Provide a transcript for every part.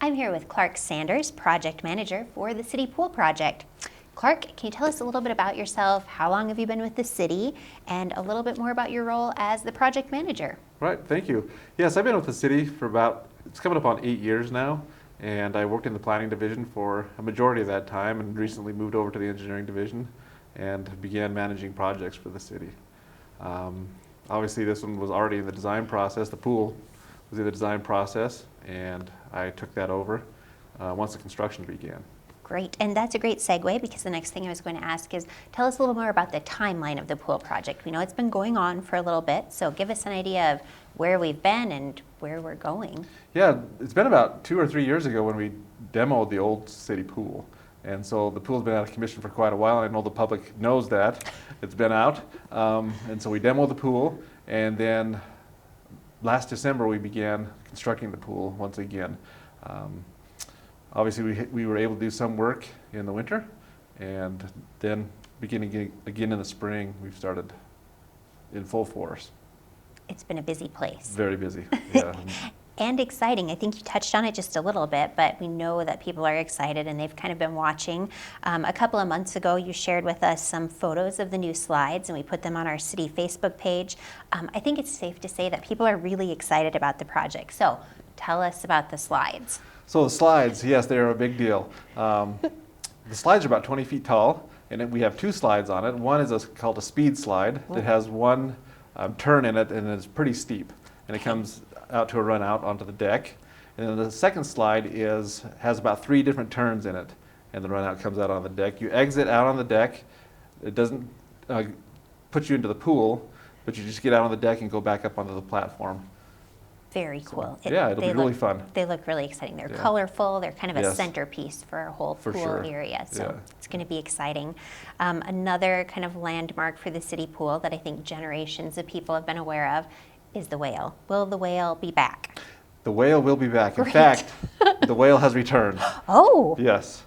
I'm here with Clark Sanders, Project Manager for the City Pool Project. Clark, can you tell us a little bit about yourself? How long have you been with the city? And a little bit more about your role as the Project Manager. Right, thank you. Yes, I've been with the city for it's coming up on 8 years now, and I worked in the planning division for a majority of that time and recently moved over to the engineering division and began managing projects for the city. Obviously this one was already in the design process, the pool was in the design process, and I took that over once the construction began. Great, and that's a great segue because the next thing I was going to ask is tell us a little more about the timeline of the pool project. We know it's been going on for a little bit, so give us an idea of where we've been and where we're going. Yeah, it's been about 2 or 3 years ago when we demoed the old city pool. And so the pool's been out of commission for quite a while. I know the public knows that. It's been out. And so we demoed the pool, and then last December we began constructing the pool once again. Obviously we were able to do some work in the winter, and then beginning again in the spring we've started in full force. It's been a busy place. Very busy, yeah. And exciting. I think you touched on it just a little bit, but we know that people are excited and they've kind of been watching. A couple of months ago, you shared with us some photos of the new slides, and we put them on our city Facebook page. I think it's safe to say that people are really excited about the project. So tell us about the slides. So the slides, yes, they're a big deal. The slides are about 20 feet tall, and we have 2 slides on it. One is called a speed slide. It has one turn in it, and it's pretty steep, and it comes out to a run out onto the deck. And then the second slide has about 3 different turns in it, and the run out comes out on the deck. You exit out on the deck. It doesn't put you into the pool, but you just get out on the deck and go back up onto the platform. Very cool. It'll be really fun. They look really exciting. They're colorful. They're kind of a centerpiece for our whole pool area. So it's going to be exciting. Another kind of landmark for the city pool that I think generations of people have been aware of is the whale. Will the whale be back? The whale will be back. In fact, the whale has returned. Oh. Yes.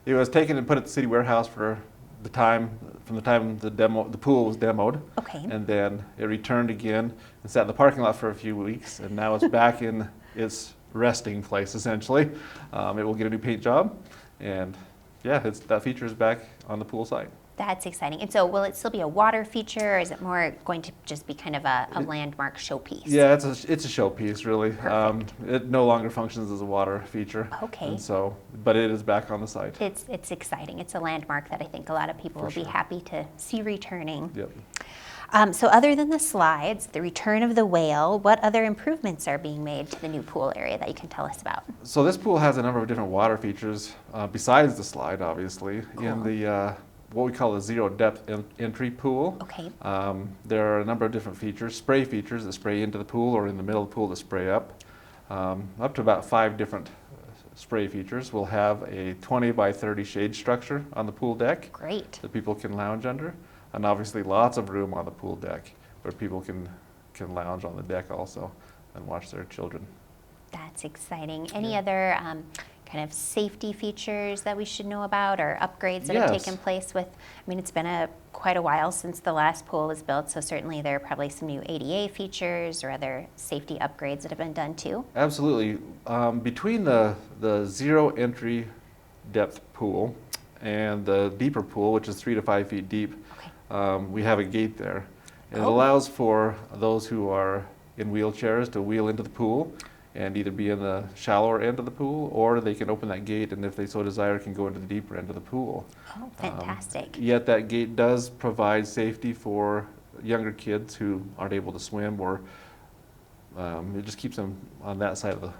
It was taken and put at the city warehouse from the time the pool was demoed. Okay. And then it returned again and sat in the parking lot for a few weeks, and now it's back in its resting place, essentially. It will get a new paint job, and that feature is back on the pool site. That's exciting. And so will it still be a water feature, or is it more going to just be kind of a landmark showpiece? Yeah, it's a showpiece, really. Perfect. It no longer functions as a water feature. Okay. And so, but it is back on the site. It's exciting. It's a landmark that I think a lot of people will be happy to see returning. Yep. So other than the slides, the return of the whale, what other improvements are being made to the new pool area that you can tell us about? So this pool has a number of different water features besides the slide, obviously. Cool. In the what we call a zero depth entry pool. Okay. There are a number of different features, spray features that spray into the pool or in the middle of the pool that spray up to about 5 different spray features. We'll have a 20 by 30 shade structure on the pool deck. Great. That people can lounge under, and obviously lots of room on the pool deck where people can lounge on the deck also and watch their children. That's exciting. Any other kind of safety features that we should know about, or upgrades that have taken place with, I mean, it's been quite a while since the last pool was built, so certainly there are probably some new ADA features or other safety upgrades that have been done too. Absolutely. Between the zero entry depth pool and the deeper pool, which is 3 to 5 feet deep, we have a gate there. And it allows for those who are in wheelchairs to wheel into the pool and either be in the shallower end of the pool, or they can open that gate and if they so desire can go into the deeper end of the pool. Oh, fantastic. Yet that gate does provide safety for younger kids who aren't able to swim, or it just keeps them on that side of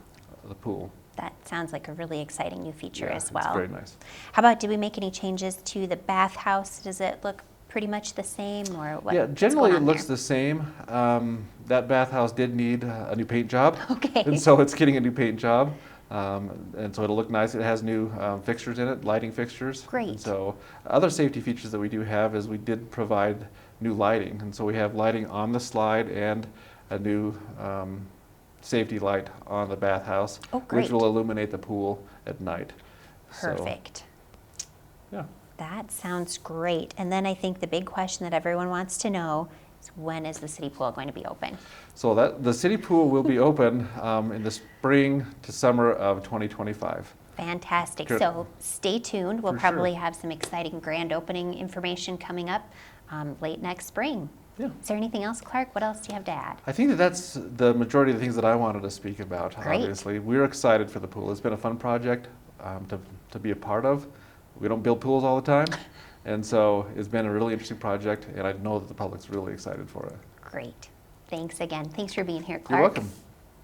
the pool. That sounds like a really exciting new feature as well. It's very nice. How about, did we make any changes to the bathhouse? Does it look pretty much the same, or what? Yeah, generally it looks the same. That bathhouse did need a new paint job. Okay. And so it's getting a new paint job. And so it'll look nice. It has new fixtures in it, lighting fixtures. Great. And so other safety features that we do have is we did provide new lighting. And so we have lighting on the slide and a new safety light on the bathhouse, which will illuminate the pool at night. Perfect. So, yeah. That sounds great. And then I think the big question that everyone wants to know So when is the city pool going to be open? So the city pool will be open in the spring to summer of 2025. Fantastic. Good. So stay tuned. We'll For sure. probably have some exciting grand opening information coming up late next spring. Yeah. Is there anything else, Clark? What else do you have to add? I think that's the majority of the things that I wanted to speak about. Great. Obviously, we're excited for the pool. It's been a fun project to be a part of. We don't build pools all the time, and so it's been a really interesting project, and I know that the public's really excited for it. Great. Thanks again. Thanks for being here, Clark. You're welcome.